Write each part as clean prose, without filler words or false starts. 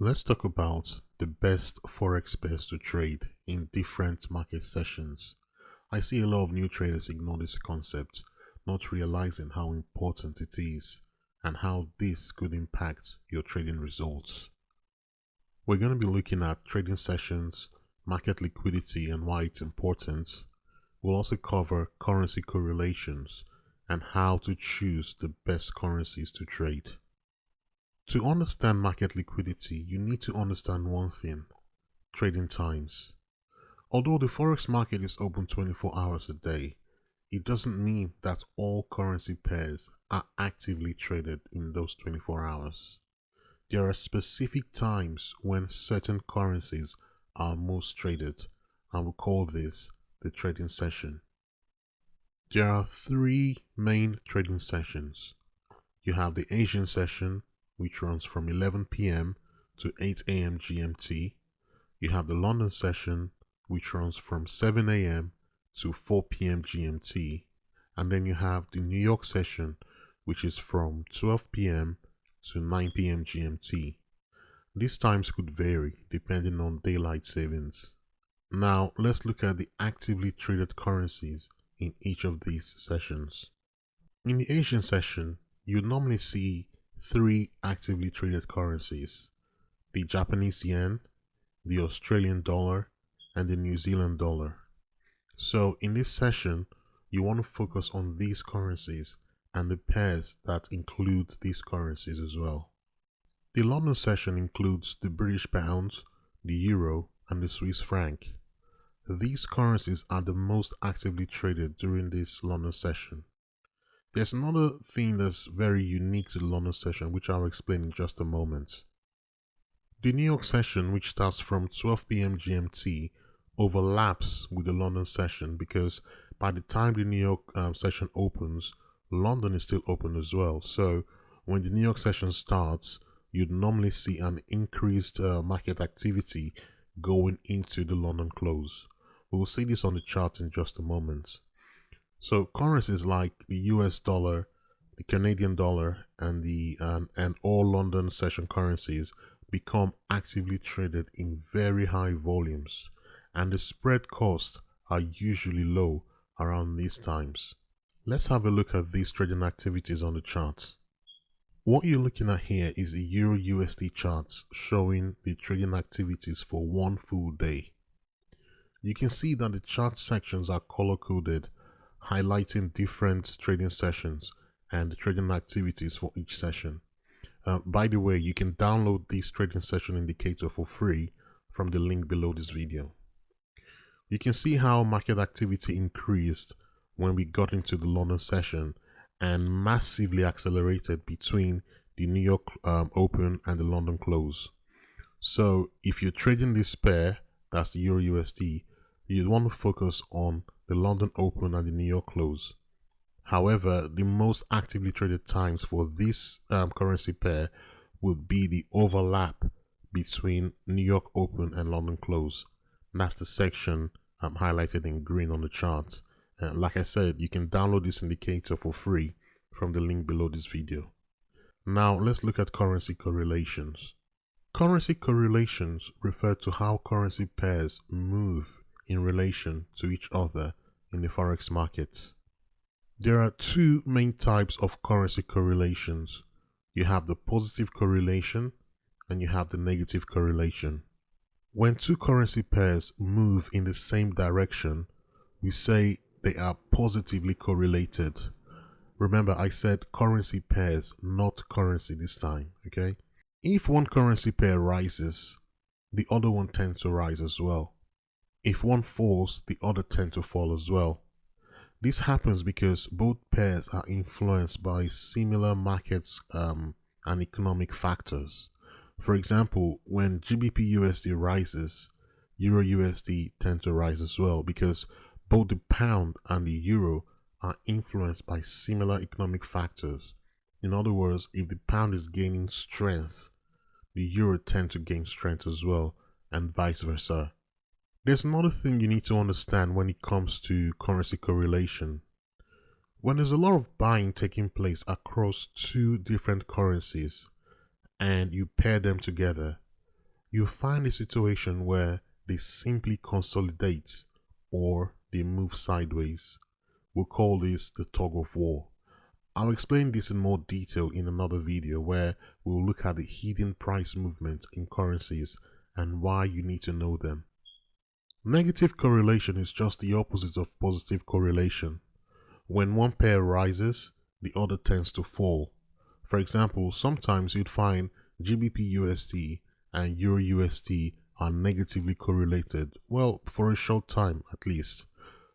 Let's talk about the best Forex pairs to trade in different market sessions. I see a lot of new traders ignore this concept, not realizing how important it is and how this could impact your trading results. We're going to be looking at trading sessions, market liquidity and why it's important. We'll also cover currency correlations and how to choose the best currencies to trade. To understand market liquidity, you need to understand one thing: trading times. Although the Forex market is open 24 hours a day, it doesn't mean that all currency pairs are actively traded in those 24 hours. There are specific times when certain currencies are most traded, and we call this the trading session. There are three main trading sessions. You have the Asian session, which runs from 11 p.m. to 8 a.m. GMT. You have the London session, which runs from 7 a.m. to 4 p.m. GMT. And then you have the New York session, which is from 12 p.m. to 9 p.m. GMT. These times could vary depending on daylight savings. Now, let's look at the actively traded currencies in each of these sessions. In the Asian session, you normally see three actively traded currencies: the Japanese yen, the Australian dollar, and the New Zealand dollar. So in this session, you want to focus on these currencies and the pairs that include these currencies as well. The London session includes the British pound, the euro, and the Swiss franc. These currencies are the most actively traded during this London session. There's another thing that's very unique to the London session, which I'll explain in just a moment. The New York session, which starts from 12 p.m. GMT, overlaps with the London session because by the time the New York session opens, London is still open as well. So when the New York session starts, you'd normally see an increased market activity going into the London close. We'll see this on the chart in just a moment. So currencies like the US dollar, the Canadian dollar, and all London session currencies become actively traded in very high volumes, and the spread costs are usually low around these times. Let's have a look at these trading activities on the charts. What you're looking at here is the Euro USD charts showing the trading activities for one full day. You can see that the chart sections are color coded, highlighting different trading sessions and the trading activities for each session. By the way, you can download this trading session indicator for free from the link below this video. You can see how market activity increased when we got into the London session and massively accelerated between the New York open and the London close. So if you're trading this pair, that's the Euro USD, you'd want to focus on the London open and the New York close. However, the most actively traded times for this currency pair would be the overlap between New York open and London close. And that's the section highlighted in green on the chart. Like I said, you can download this indicator for free from the link below this video. Now let's look at currency correlations. Currency correlations refer to how currency pairs move in relation to each other in the Forex markets. There are two main types of currency correlations. You have the positive correlation and you have the negative correlation. When two currency pairs move in the same direction, we say they are positively correlated. Remember, I said currency pairs, not currency this time, okay? If one currency pair rises, the other one tends to rise as well. If one falls, the other tend to fall as well. This happens because both pairs are influenced by similar markets and economic factors. For example, when GBP USD rises, Euro USD tend to rise as well because both the pound and the euro are influenced by similar economic factors. In other words, if the pound is gaining strength, the euro tend to gain strength as well, and vice versa. There's another thing you need to understand when it comes to currency correlation. When there's a lot of buying taking place across two different currencies and you pair them together, you find a situation where they simply consolidate or they move sideways. We'll call this the tug of war. I'll explain this in more detail in another video where we'll look at the hidden price movements in currencies and why you need to know them. Negative correlation is just the opposite of positive correlation. When one pair rises, the other tends to fall. For example, sometimes you'd find GBP USD and Euro USD are negatively correlated, well, for a short time at least.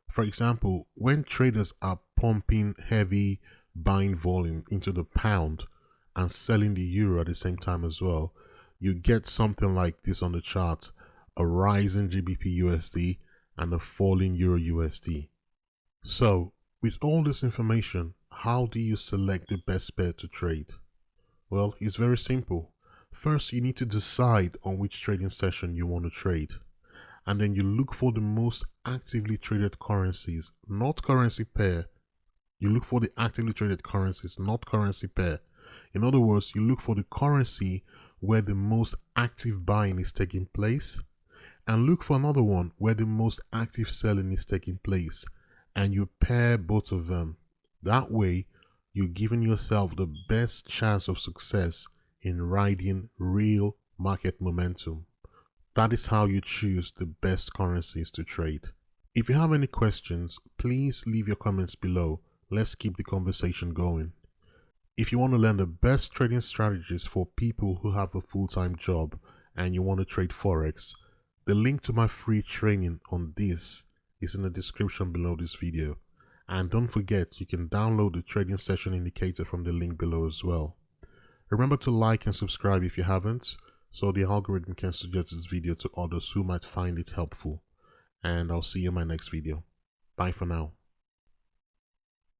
For example, when traders are pumping heavy buying volume into the pound and selling the euro at the same time as well, you get something like this on the chart: a rising GBP USD and a falling Euro USD. So, with all this information, how do you select the best pair to trade? Well, it's very simple. First, you need to decide on which trading session you want to trade. And then you look for the most actively traded currencies, not currency pair. You look for the actively traded currencies, not currency pair. In other words, you look for the currency where the most active buying is taking place, and look for another one where the most active selling is taking place, and you pair both of them. That way, you're giving yourself the best chance of success in riding real market momentum. That is how you choose the best currencies to trade. If you have any questions, please leave your comments below. Let's keep the conversation going. If you want to learn the best trading strategies for people who have a full-time job and you want to trade Forex, the link to my free training on this is in the description below this video. And don't forget, you can download the trading session indicator from the link below as well. Remember to like and subscribe if you haven't, so the algorithm can suggest this video to others who might find it helpful. And I'll see you in my next video. Bye for now.